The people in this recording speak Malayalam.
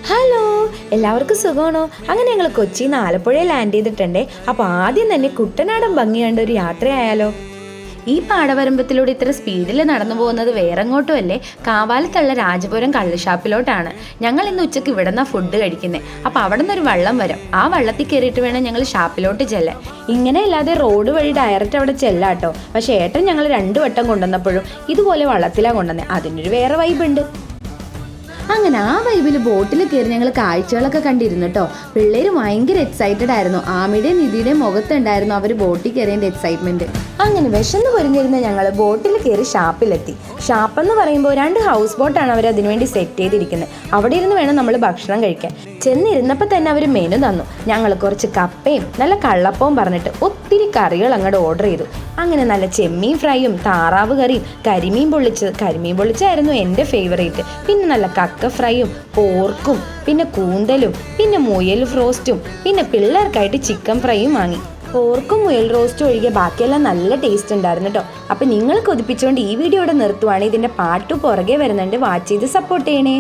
ഹലോ, എല്ലാവർക്കും സുഖമാണോ? അങ്ങനെ ഞങ്ങൾ കൊച്ചിയിൽ നിന്ന് ആലപ്പുഴയിൽ ലാൻഡ് ചെയ്തിട്ടുണ്ടേ. അപ്പോൾ ആദ്യം തന്നെ കുട്ടനാടൻ ഭംഗി കണ്ട ഒരു യാത്രയായാലോ? ഈ പാടവരമ്പത്തിലൂടെ ഇത്ര സ്പീഡിൽ നടന്നു പോകുന്നത് വേറെങ്ങോട്ടും അല്ലേ, കാവാലത്തുള്ള രാജപുരം കള്ളുഷാപ്പിലോട്ടാണ്. ഞങ്ങൾ ഇന്ന് ഉച്ചയ്ക്ക് ഇവിടെ നിന്നാണ് ഫുഡ് കഴിക്കുന്നത്. അപ്പോൾ അവിടെ നിന്നൊരു വള്ളം വരും. ആ വള്ളത്തിൽ കയറിയിട്ട് വേണം ഞങ്ങൾ ഷാപ്പിലോട്ട് ചെല്ലാൻ. ഇങ്ങനെ അല്ലാതെ റോഡ് വഴി ഡയറക്റ്റ് അവിടെ ചെല്ലാട്ടോ. പക്ഷേ ഏട്ടൻ ഞങ്ങൾ 2 വട്ടം കൊണ്ടുവന്നപ്പോഴും ഇതുപോലെ വള്ളത്തിലാണ് കൊണ്ടുവന്നത്. അതിനൊരു വേറെ വൈബ് ഉണ്ട്. അങ്ങനെ ആ വൈബിൽ ബോട്ടിൽ കയറി ഞങ്ങൾ കാഴ്ചകളൊക്കെ കണ്ടിരുന്നു കേട്ടോ. പിള്ളേർ ഭയങ്കര എക്സൈറ്റഡ് ആയിരുന്നു. ആമിയുടെയും നിധിയുടെയും മുഖത്തുണ്ടായിരുന്നു അവർ ബോട്ടിൽ കയറിയതിൻ്റെ എക്സൈറ്റ്മെൻറ്റ്. അങ്ങനെ വിശന്ന് പൊരിഞ്ഞിരുന്ന ഞങ്ങൾ ബോട്ടിൽ കയറി ഷാപ്പിലെത്തി. ഷാപ്പെന്ന് പറയുമ്പോൾ 2 ഹൗസ് ബോട്ടാണ് അവർ അതിനുവേണ്ടി സെറ്റ് ചെയ്തിരിക്കുന്നത്. അവിടെ ഇരുന്ന് വേണം നമ്മൾ ഭക്ഷണം കഴിക്കാൻ. ചെന്നിരുന്നപ്പോൾ തന്നെ അവർ മെനു തന്നു. ഞങ്ങൾ കുറച്ച് കപ്പയും നല്ല കള്ളപ്പവും പറഞ്ഞിട്ട് ഒത്തിരി കറികൾ അങ്ങോട്ട് ഓർഡർ ചെയ്തു. അങ്ങനെ നല്ല ചെമ്മീൻ ഫ്രൈയും താറാവ് കറിയും കരിമീൻ പൊള്ളിച്ചായിരുന്നു എൻ്റെ ഫേവറേറ്റ്. പിന്നെ നല്ല കക്ക ഫ്രൈയും പോർക്കും പിന്നെ കൂന്തലും പിന്നെ മുയൽ റോസ്റ്റും പിന്നെ പിള്ളേർക്കായിട്ട് ചിക്കൻ ഫ്രൈയും വാങ്ങി. പോർക്കും മുയൽ റോസ്റ്റും ഒഴികെ ബാക്കിയെല്ലാം നല്ല ടേസ്റ്റ് ഉണ്ടായിരുന്നു കേട്ടോ. അപ്പം നിങ്ങൾ കൊതിപ്പിച്ചുകൊണ്ട് ഈ വീഡിയോ ഇവിടെ നിർത്തുവാണ്. ഇതിൻ്റെ പാർട്ട് പുറകെ വരുന്നുണ്ട്. വാച്ച് ചെയ്ത് സപ്പോർട്ട് ചെയ്യണേ.